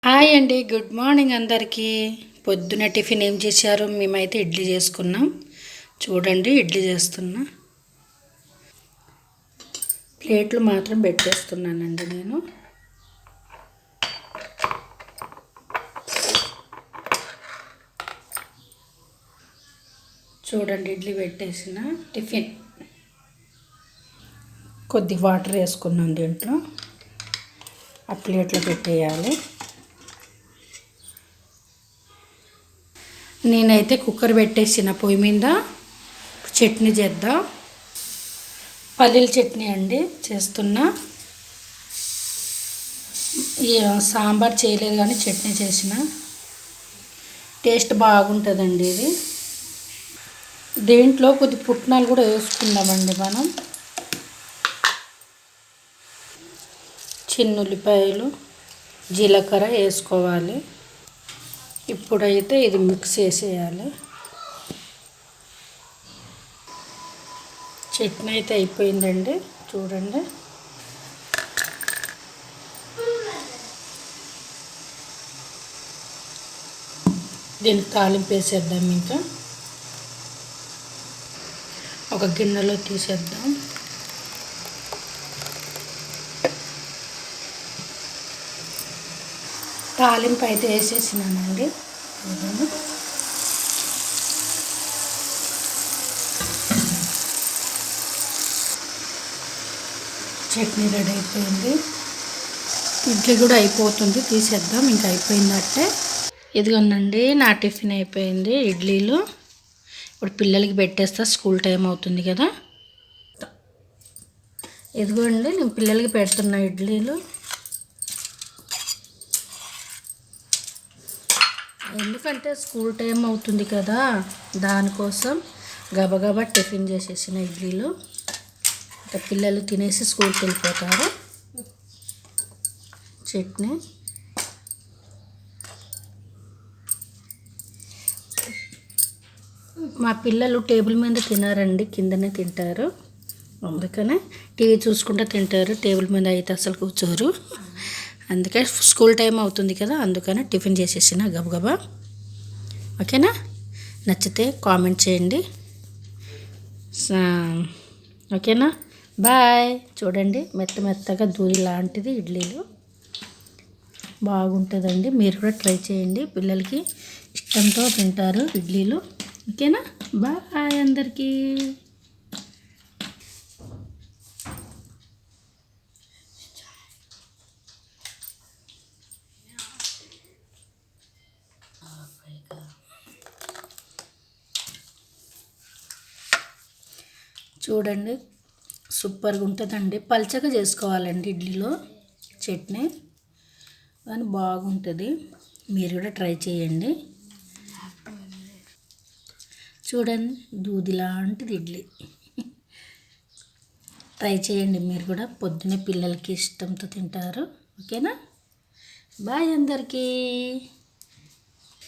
Hi అండి, good morning అందరికీ. పొద్దున టిఫిన్ ఏం చేశారు? మేమైతే ఇడ్లీ చేసుకున్నాం. చూడండి, ఇడ్లీ చేస్తున్నా. ప్లేట్లు మాత్రం పెట్టేస్తున్నానండి నేను. చూడండి, ఇడ్లీ పెట్టేసిన టిఫిన్. కొద్ది వాటర్ వేసుకున్నాం దీంట్లో. ఆ ప్లేట్లో పెట్టేయాలి. నేనైతే కుక్కర్ పెట్టేసిన పొయ్యి మీద. చట్నీ చేద్దాం. పల్లీల చట్నీ అండి చేస్తున్నా. సాంబార్ చేయలేదు కానీ చట్నీ చేసిన. టేస్ట్ బాగుంటుందండి ఇది. దీంట్లో కొద్ది పుట్నాలు కూడా వేసుకుందామండి మనం. చిన్న ఉల్లిపాయలు, జీలకర్ర వేసుకోవాలి. ఇప్పుడైతే ఇది మిక్స్ చేసేయాలి. చట్నీ అయితే అయిపోయిందండి. చూడండి, దీనికి తాలింపు వేసేద్దాం. ఇంకా ఒక గిన్నెలో తీసేద్దాం. తాలింపు అయితే వేసేసినానండి. చట్నీ రెడీ అయిపోయింది. ఇడ్లీ కూడా అయిపోతుంది, తీసేద్దాం. ఇంకా అయిపోయిందంటే ఇదిగోనండి, నా టిఫిన్ అయిపోయింది. ఇడ్లీలు ఇప్పుడు పిల్లలకి పెట్టేస్తా, స్కూల్ టైం అవుతుంది కదా. ఇదిగోండి, నేను పిల్లలకి పెడుతున్నా ఇడ్లీలు. ఎందుకంటే స్కూల్ టైం అవుతుంది కదా, దానికోసం గబగబా టిఫిన్ చేసేసిన ఇడ్లీలు. ఇంకా పిల్లలు తినేసి స్కూల్కి వెళ్ళిపోతారు. చట్నీ మా పిల్లలు టేబుల్ మీద తినారండి, కిందనే తింటారు. అందుకనే టీవీ చూసుకుంటూ తింటారు. టేబుల్ మీద అయితే అసలు కూర్చోరు. అందుకే స్కూల్ టైం అవుతుంది కదా, అందుకనే టిఫిన్ చేసేసిన గబగబా. ఓకేనా? నచ్చితే కామెంట్ చేయండి. ఓకేనా? బాయ్. చూడండి, మెత్తగా దూది లాంటిది ఇడ్లీలు. బాగుంటుందండి, మీరు కూడా ట్రై చేయండి. పిల్లలకి ఇష్టంతో తింటారు ఇడ్లీలు. ఓకేనా? బాయ్ అందరికీ. చూడండి, సూపర్గా ఉంటుందండి. పల్చగా చేసుకోవాలండి ఇడ్లీలో చట్నీ, కానీ బాగుంటుంది. మీరు కూడా ట్రై చేయండి. చూడండి, దూది లాంటిది ఇడ్లీ. ట్రై చేయండి మీరు కూడా. పొద్దున్నే పిల్లలకి ఇష్టంతో తింటారు. ఓకేనా? బాయ్ అందరికీ.